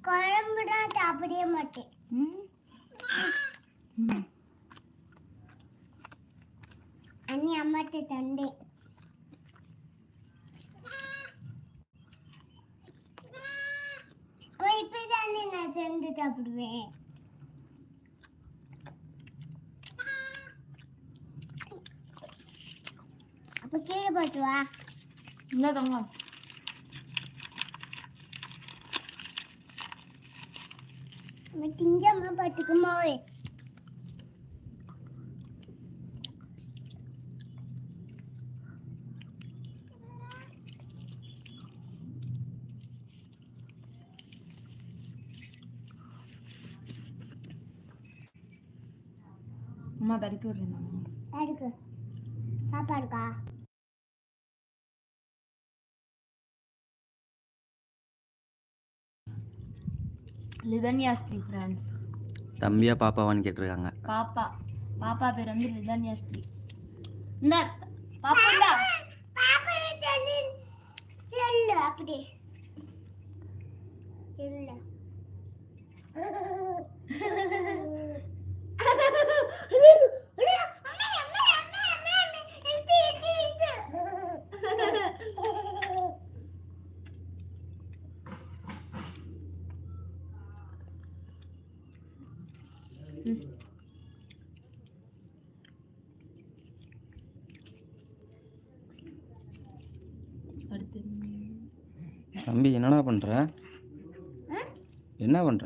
குழம்புனா சாப்பிடவே மாட்டேன். அண்ணி அம்மாட்ட தந்தேன். இப்பதானே நான் சென்று சாப்பிடுவேன். அப்ப கீழே போட்டு வா. என்ன தங்க திங்கம்மா பாட்டுக்குமாவே அம்மா பறிக்க விடுறாங்க. யாருக்கு சாப்பாடுக்கா? லிதன்யா ஸ்ரீ ஃப்ரெண்ட்ஸ். தம்பியா பாப்பாவான்னு கேட்டிருக்காங்க. பாப்பா பேர் வந்து லிதன்யா ஸ்ரீ. இந்த பாப்பா இல்ல பாப்பா செல்லு அப்படியே செல்ல தம்பி என்னடா பண்ற? என்ன பண்ற?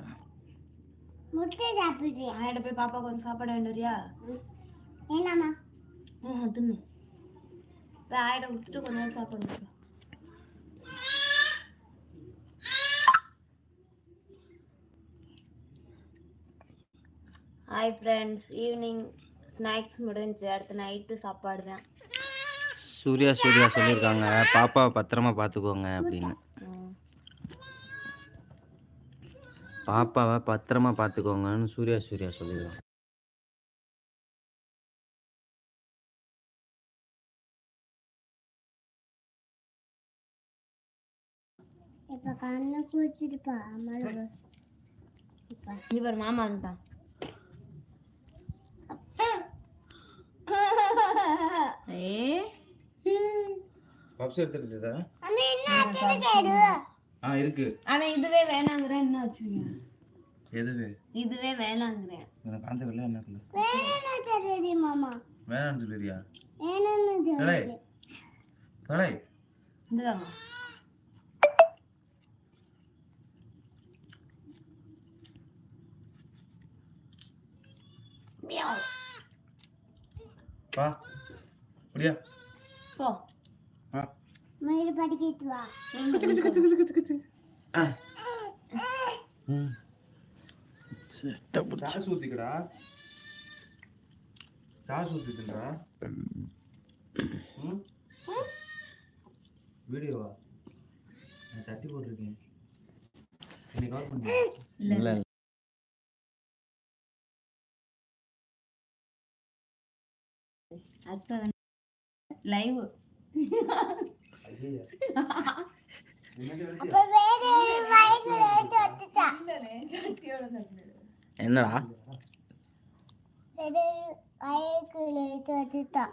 முட்டை சாப்பிடுறியா? ஆயிட போய் பாப்பா கொஞ்சம் சாப்பாடு வேண்டியா? ஏனாமா தின்னு போய் ஆயிட கொடுத்துட்டு கொஞ்ச நேரம் சாப்பாடு. ஹாய் ஃப்ரெண்ட்ஸ், ஈவினிங் ஸ்நாக்ஸ் முடிஞ்சு அடுத்த நைட்டு சாப்பாடு தான். சூர்யா சொல்லியிருக்காங்க பாப்பாவை பத்திரமா பார்த்துக்கோங்க அப்படின்னு. பாப்பாவை பத்திரமா பார்த்துக்கோங்கன்னு சூர்யா சொல்லியிருக்காங்க. இப்ப கண்ணு கூச்சிருப்பா இவர் மாமா வந்துட்டான். இருக்கு. ஆனா இதுவே வேணாங்கிறேன். என்ன வச்சிருக்கீங்க? எதுவே இதுவே வேணாங்கிறேன். எனக்கு காஞ்ச வெள்ள என்ன கலர்? வேணாம்னு சொல்லுடி மாமா. வேணாம்னு சொல்லுறியா? வேணாம்னு சொல்லு. தலை இந்தாங்க. மியாவ். பா. புடியா? போ. மயிறு படிக்கிட்டு வா. சாஸ் ஊத்திக்கடா. சாஸ் ஊத்திக்கடா. வீடியோவா? நான் தட்டி போட்டுருக்கேன். நீ கால் பண்ணு. இல்ல அர்த்தம் லைவ். அப்ப வேற வயசுல தொட்டுட்டா. என்னடா? வேற வயசுல தொட்டுட்டா.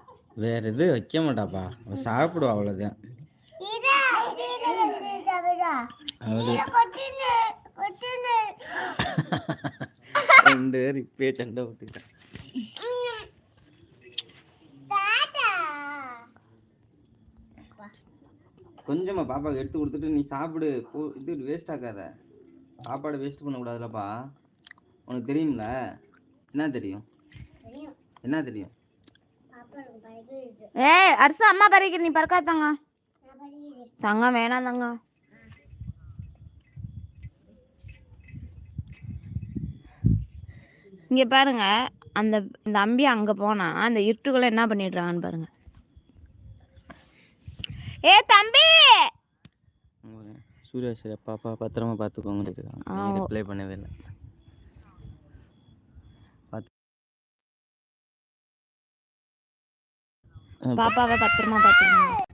வேற எது வைக்க மாட்டாப்பா. சாப்பிடுவா அவ்வளவுதான். இதா இதா வந்து சாப்பிடா. இத கொட்டினு ரெண்டு பேர் இப்பே சண்டை விட்டுட்டா. கொஞ்சமா பாப்பாவுக்கு எடுத்து கொடுத்துட்டு நீ சாப்பிடு. இது வேஸ்ட் ஆகாத. சாப்பாடு வேஸ்ட் பண்ணக்கூடாதுலப்பா. உனக்கு தெரியும்ல? என்ன தெரியும்? என்ன தெரியும்? ஏய் அர்சு அம்மா பறிக்கிற, நீ பறக்கா தங்க. தங்க வேணாம் தங்க. இங்க பாருங்க, இந்த அம்பி அங்க போனா அந்த இருட்டுக்குள்ள என்ன பண்ணிடுறாங்கன்னு பாருங்க. ஏ தம்பி, சூர்யா பாப்பா பத்திரமா பார்த்துக்கோங்க. ரிப்ளை பண்ணவே இல்லை. பாப்பாவை பத்திரமா பார்த்துக்கோங்க.